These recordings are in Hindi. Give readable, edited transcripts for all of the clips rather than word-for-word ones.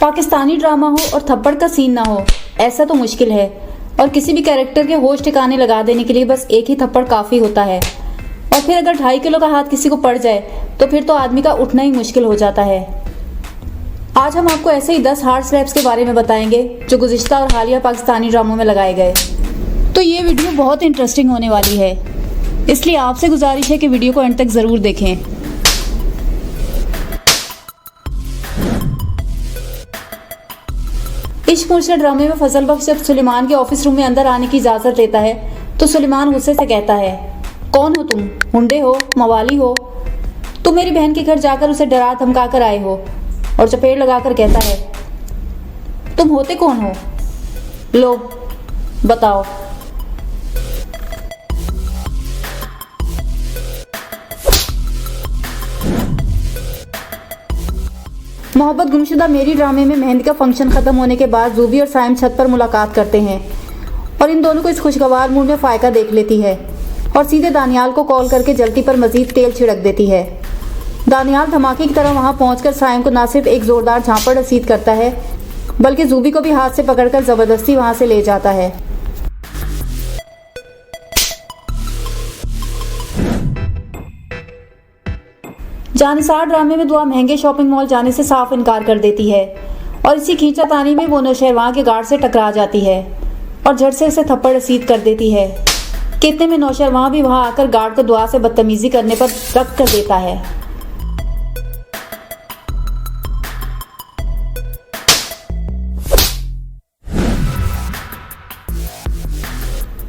पाकिस्तानी ड्रामा हो और थप्पड़ का सीन ना हो, ऐसा तो मुश्किल है। और किसी भी कैरेक्टर के होश ठिकाने लगा देने के लिए बस एक ही थप्पड़ काफ़ी होता है। और फिर अगर 2.5 किलो का हाथ किसी को पड़ जाए तो फिर तो आदमी का उठना ही मुश्किल हो जाता है। आज हम आपको ऐसे ही 10 हार्ड स्लैप्स के बारे में बताएंगे जो गुज़िश्ता और हालिया पाकिस्तानी ड्रामों में लगाए गए। तो ये वीडियो बहुत इंटरेस्टिंग होने वाली है, इसलिए आपसे गुजारिश है कि वीडियो को एंड तक ज़रूर देखें। इश्क मुर्शिद ड्रामे में फजल बख्श जब सुलेमान के ऑफिस रूम में अंदर आने की इजाज़त लेता है तो सुलेमान गुस्से से कहता है, कौन हो तुम? हुंडे हो? मवाली हो? तुम मेरी बहन के घर जाकर उसे डरा धमका कर आए हो। और चपेट लगाकर कहता है, तुम होते कौन हो? लो बताओ। मोहब्बत गुमशुदा मेरी ड्रामे में मेहंदी का फंक्शन खत्म होने के बाद जूबी और साइम छत पर मुलाकात करते हैं और इन दोनों को इस खुशगवार मूड में फायका देख लेती है और सीधे दानियाल को कॉल करके जल्दी पर मजीद तेल छिड़क देती है। दानियाल धमाके की तरह वहां पहुंचकर साइम को न सिर्फ एक जोरदार झापड़ रसीद करता है बल्कि जूबी को भी हाथ से पकड़कर जबरदस्ती वहां से ले जाता है। जानिसार ड्रामे में दुआ महंगे शॉपिंग मॉल जाने से साफ इनकार कर देती है और इसी खींचातानी में वो नौशहरवां के गार्ड से टकरा जाती है और झट से उसे थप्पड़ रसीद कर देती है। कितने में नौशहरवां भी वहां आकर गार्ड को दुआ से बदतमीजी करने पर रद्द कर देता है।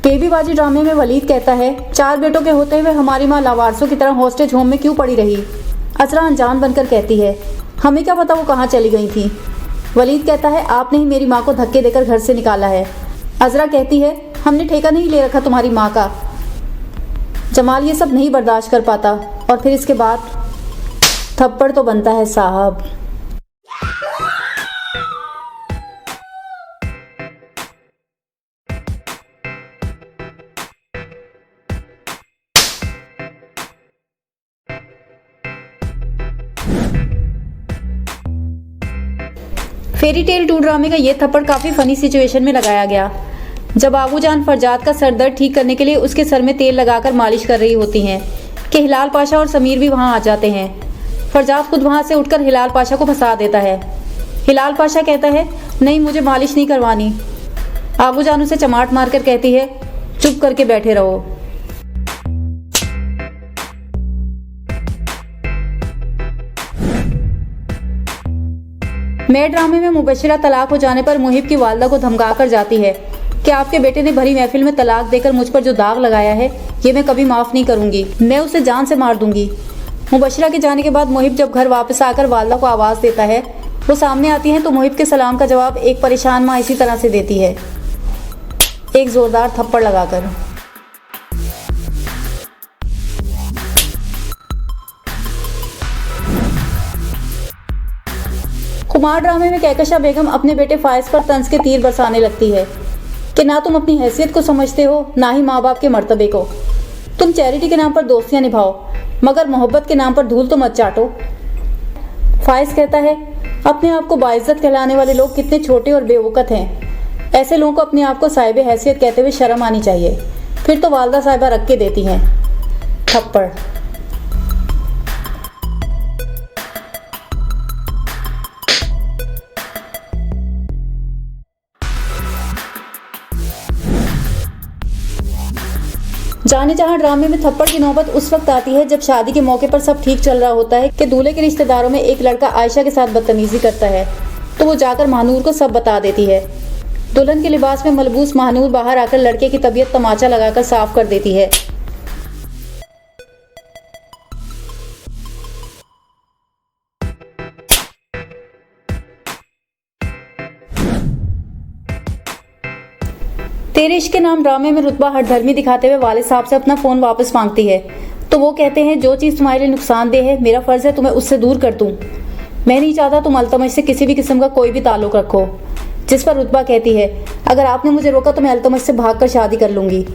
बेबीबाजी ड्रामे में वलीद कहता है, 4 बेटों के होते हुए हमारी माँ लावारसों की तरह हॉस्टेज होम में क्यों पड़ी रही? अजरा अनजान बनकर कहती है, हमें क्या पता वो कहाँ चली गई थी। वलीद कहता है, आपने ही मेरी माँ को धक्के देकर घर से निकाला है। अजरा कहती है, हमने ठेका नहीं ले रखा तुम्हारी माँ का। जमाल ये सब नहीं बर्दाश्त कर पाता और फिर इसके बाद थप्पड़ तो बनता है साहब। फेरी टेल 2 ड्रामे का ये थप्पड़ काफ़ी फनी सिचुएशन में लगाया गया जब आबूजान फरजाद का सर दर्द ठीक करने के लिए उसके सर में तेल लगाकर मालिश कर रही होती हैं कि हिलाल पाशा और समीर भी वहां आ जाते हैं। फरजाद खुद वहां से उठकर हिलाल पाशा को फंसा देता है। हिलाल पाशा कहता है, नहीं मुझे मालिश नहीं करवानी। आबूजान उसे चमाट मारकर कहती है, चुप करके बैठे रहो। मैं ड्रामे में मुबशिरा तलाक हो जाने पर मुहिब की वालदा को धमका कर जाती है कि आपके बेटे ने भरी महफिल में तलाक देकर मुझ पर जो दाग लगाया है ये मैं कभी माफ़ नहीं करूंगी, मैं उसे जान से मार दूंगी। मुबशिरा के जाने के बाद मुहिब जब घर वापस आकर वालदा को आवाज़ देता है, वो सामने आती हैं तो मुहिब के सलाम का जवाब एक परेशान माँ इसी तरह से देती है, एक ज़ोरदार थप्पड़ लगाकर। कुमार ड्रामे में कहकशा बेगम अपने बेटे फायज पर तंज के तीर बरसाने लगती है कि ना तुम अपनी हैसियत को समझते हो ना ही माँ बाप के मर्तबे को। तुम चैरिटी के नाम पर दोस्तियां निभाओ मगर मोहब्बत के नाम पर धूल तो मत चाटो। फायज कहता है, अपने आप को बाइज्जत कहलाने वाले लोग कितने छोटे और बेवकत हैं। ऐसे लोगों को अपने आप को साहिब हैसियत कहते हुए शर्म आनी चाहिए। फिर तो वालदा साहिबा रख के देती हैं थप्पड़। जाने जहां ड्रामे में थप्पड़ की नौबत उस वक्त आती है जब शादी के मौके पर सब ठीक चल रहा होता है कि दूल्हे के रिश्तेदारों में एक लड़का आयशा के साथ बदतमीजी करता है तो वो जाकर महानूर को सब बता देती है। दुल्हन के लिबास में मलबूस महानूर बाहर आकर लड़के की तबीयत तमाचा लगाकर साफ कर देती है। तेरे इश्क के नाम ड्रामे में रुतबा हठधर्मी दिखाते हुए वालिद साहब से अपना फ़ोन वापस मांगती है तो वो कहते हैं, जो चीज़ तुम्हारे लिए नुकसानदेह है मेरा फ़र्ज़ है तुम्हें उससे दूर कर दूं। मैं नहीं चाहता तुम अल्तमश से किसी भी किस्म का कोई भी ताल्लुक़ रखो। जिस पर रुतबा कहती है, अगर आपने मुझे रोका तो मैं अल्तमश से भाग कर शादी कर लूँगी।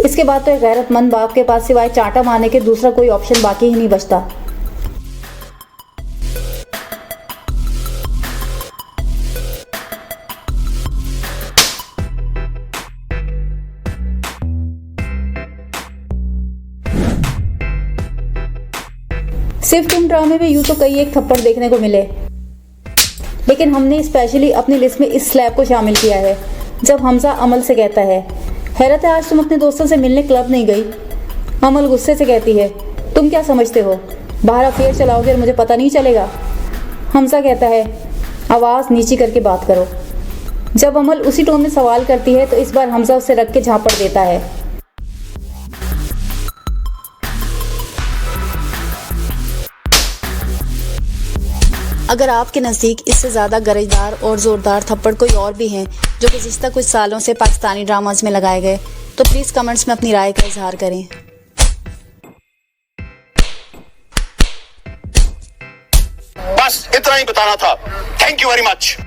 इसके बाद तो एक गैरतमंद बाप के पास सिवाय चांटा मारने के दूसरा कोई ऑप्शन बाकी ही नहीं बचता। सिर्फ तुम ड्रामे में यूं तो कई एक थप्पड़ देखने को मिले, लेकिन हमने स्पेशली अपनी लिस्ट में इस स्लैप को शामिल किया है। जब हमजा अमल से कहता है, हैरत है आज तुम अपने दोस्तों से मिलने क्लब नहीं गई। अमल गुस्से से कहती है, तुम क्या समझते हो बाहर अफेयर चलाओगे और मुझे पता नहीं चलेगा। हमजा कहता है, आवाज़ नीची करके बात करो। जब अमल उसी टोन में सवाल करती है तो इस बार हमजा उसे रख के झापड़ देता है। अगर आपके नज़दीक इससे ज़्यादा गरजदार और ज़ोरदार थप्पड़ कोई और भी हैं जो कि गुज़िश्ता कुछ सालों से पाकिस्तानी ड्रामाज में लगाए गए, तो प्लीज़ कमेंट्स में अपनी राय का इजहार करें। बस इतना ही बताना था। Thank you very much.